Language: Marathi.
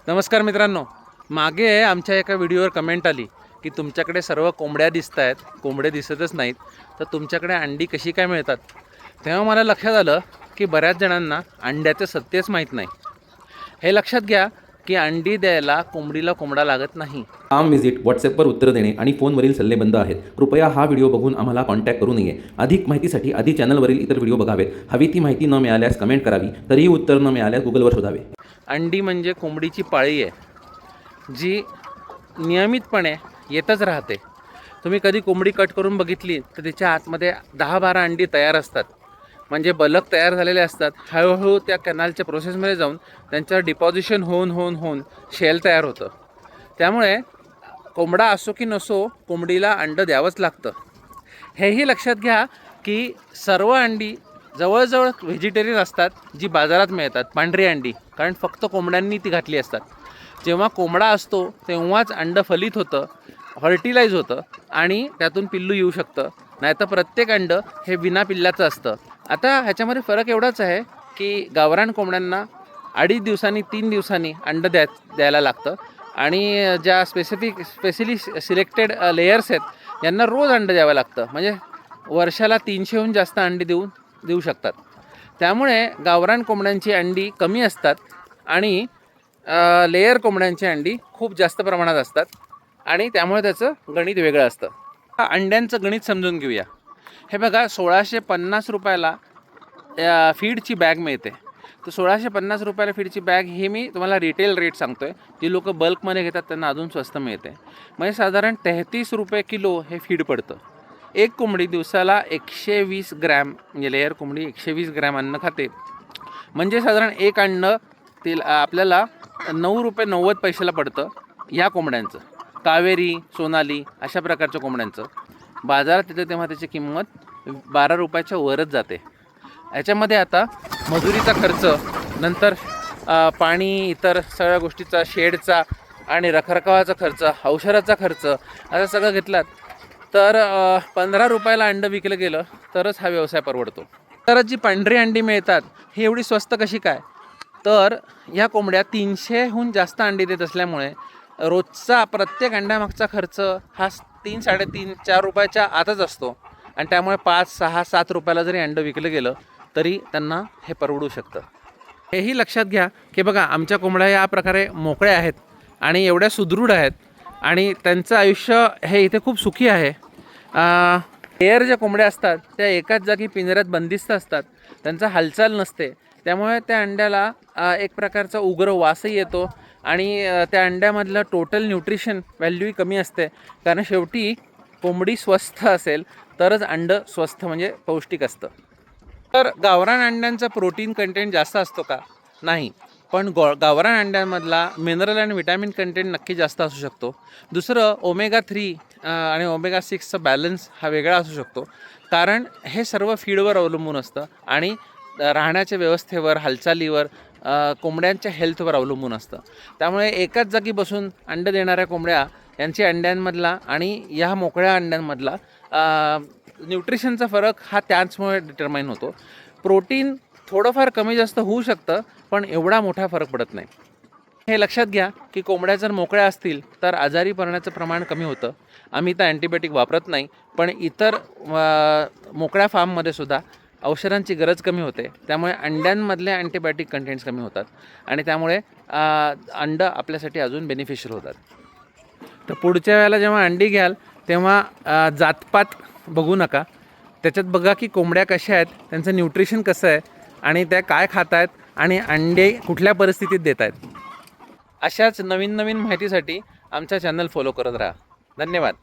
नमस्कार मित्रांनो, मागे आमच्या एका व्हिडिओवर कमेंट आली की तुमच्याकडे सर्व कोंबड्या दिसत आहेत, कोंबडे दिसतच नाहीत, तर तुमच्याकडे अंडी कशी काय मिळतात? तेव्हा मला लक्षात आलं की बऱ्याच जणांना अंड्याचं सत्यच माहीत नाही. हे लक्षात घ्या की अंडी द्यायला कोंबडीला कोंबडा लागत नाही. काम व्हिजिट, व्हॉट्सॲपवर उत्तर देणे आणि फोनवरील सल्ले बंद आहेत. कृपया हा व्हिडिओ बघून आम्हाला कॉन्टॅक्ट करू नये. अधिक माहितीसाठी आधी चॅनलवरील इतर व्हिडिओ बघावेत. हवी ती माहिती न मिळाल्यास कमेंट करावी, तरीही उत्तर न मिळाल्यास गुगलवर शोधावे. अंडी म्हणजे कोंबडीची पाळी आहे जी नियमितपणे येतच राहते. तुम्ही कधी कोंबडी कट करून बघितली तर तिच्या आतमध्ये 10-12 अंडी तयार असतात, म्हणजे बलक तयार झालेले असतात. हळूहळू त्या कॅनलच्या प्रोसेसमध्ये जाऊन त्यांच्यावर डिपॉझिशन होऊन शेल तयार होतं. त्यामुळे कोंबडा असो की नसो, कोंबडीला अंडं द्यावंच लागतं. हेही लक्षात घ्या की सर्व अंडी जवळजवळ व्हेजिटेरियन असतात जी बाजारात मिळतात, पांढरी अंडी, कारण फक्त कोंबड्यांनी ती घातली असतात. जेव्हा कोंबडा असतो तेव्हाच अंडं फलित होतं, फर्टिलाइज होतं आणि त्यातून पिल्लू येऊ शकतं. नाहीतर प्रत्येक अंडं हे विना पिल्ल्याचं असतं. आता ह्याच्यामध्ये फरक एवढाच आहे की गावरान कोंबड्यांना 2.5 दिवसांनी 3 दिवसांनी अंडं द्यायला लागतं आणि ज्या स्पेशली सिलेक्टेड लेयर्स आहेत यांना रोज अंडं द्यावं लागतं, म्हणजे वर्षाला 300हून जास्त अंडी देऊ शकतात. त्यामुळे गावरान कोंबड्यांची अंडी कमी असतात आणि लेयर कोंबड्यांची अंडी खूप जास्त प्रमाणात असतात आणि त्यामुळे त्याचं गणित वेगळं असतं. अंड्यांचं गणित समजून घेऊया. हे बघा, 1650 रुपयाला फीडची बॅग मिळते. तर 1650 रुपयाला फीडची बॅग ही मी तुम्हाला रिटेल रेट सांगतो आहे. जी लोक बल्कमध्ये घेतात त्यांना अजून स्वस्त मिळते. म्हणजे साधारण 33 रुपये किलो हे फीड पडतं. एक कोंबडी दिवसाला 120 ग्रॅम, म्हणजे लेअर कोंबडी 120 ग्रॅम अन्न खाते. म्हणजे साधारण एक अंड आपल्याला 9 रुपये 90 पैशाला पडतं. या कोंबड्यांचं, कावेरी, सोनाली अशा प्रकारच्या कोंबड्यांचं बाजारात येतं तेव्हा त्याची किंमत 12 रुपयाच्या वरच जाते. याच्यामध्ये आता मजुरीचा खर्च, नंतर पाणी, इतर सगळ्या गोष्टीचा, शेडचा आणि रखरखावाचा खर्च, औषधाचा खर्च असं सगळं घेतलात तर 15 रुपयाला अंडं विकलं गेलं तरच हा व्यवसाय परवडतो. तर जी पांढरी अंडी मिळतात ही एवढी स्वस्त कशी काय? तर ह्या कोंबड्या 300हून जास्त अंडी देत असल्यामुळे रोजचा प्रत्येक अंड्यामागचा खर्च हा 3, 3.5, 4 रुपयाच्या आतच असतो आणि त्यामुळे 5, 6, 7 रुपयाला जरी अंडं विकलं गेलं तरी त्यांना हे परवडू शकतं. हेही लक्षात घ्या की बघा, आमच्या कोंबड्या या प्रकारे मोकळ्या आहेत आणि एवढ्या सुदृढ आहेत आणि त्यांचं आयुष्य हे इथे खूप सुखी आहे. लेअर ज्या कोंबड्या असतात त्या एकाच जागी पिंजऱ्यात बंदिस्त असतात, त्यांचा हालचाल नसते. त्यामुळे त्या अंड्याला एक प्रकारचा उग्र वासही येतो आणि त्या अंड्यामधलं टोटल न्यूट्रिशन व्हॅल्यूही कमी असते. कारण शेवटी कोंबडी स्वस्थ असेल तरच अंडं स्वस्थ म्हणजे पौष्टिक असतं. तर गावरान अंड्यांचा प्रोटीन कंटेंट जास्त असतो का? नाही, पण गावरान अंड्यांमधला मिनरल आणि विटॅमिन कंटेंट नक्की जास्त असू शकतो. दुसरं, ओमेगा 3 आणि ओमेगा 6चा बॅलन्स हा वेगळा असू शकतो, कारण हे सर्व फीडवर अवलंबून असतं आणि राहण्याच्या व्यवस्थेवर, हालचालीवर, कोंबड्यांच्या हेल्थवर अवलंबून असतं. त्यामुळे एकाच जागी बसून अंडं देणाऱ्या कोंबड्या यांच्या अंड्यांमधला आणि या मोकळ्या अंड्यांमधला न्यूट्रिशनचा फरक हा त्याचमुळे डिटरमाइन होतो. प्रोटीन थोडंफार कमी जास्त होऊ शकतं, पण एवढा मोठा फरक पडत नाही. हे लक्षात घ्या की कोंबड्या जर मोकळ्या असतील तर आजारी पडण्याचं प्रमाण कमी होतं. आम्ही तर अँटीबायोटिक वापरत नाही, पण इतर मोकळ्या फार्ममध्ये सुद्धा औषधांची गरज कमी होते. त्यामुळे अंड्यांमधले अँटीबायोटिक कंटेंट्स कमी होतात आणि त्यामुळे अंडं आपल्यासाठी अजून बेनिफिशियल होतात. तर पुढच्या वेळेला जेव्हा अंडी घ्याल तेव्हा जातपात बघू नका. त्याच्यात बघा की कोंबड्या कशा आहेत, त्यांचं न्यूट्रिशन कसं आहे आणि त्या काय खात आहेत आणि अंडे कुठल्या परिस्थितीत देत आहेत. अशाच नवीन माहितीसाठी आमचा चॅनल फॉलो करत राहा. धन्यवाद.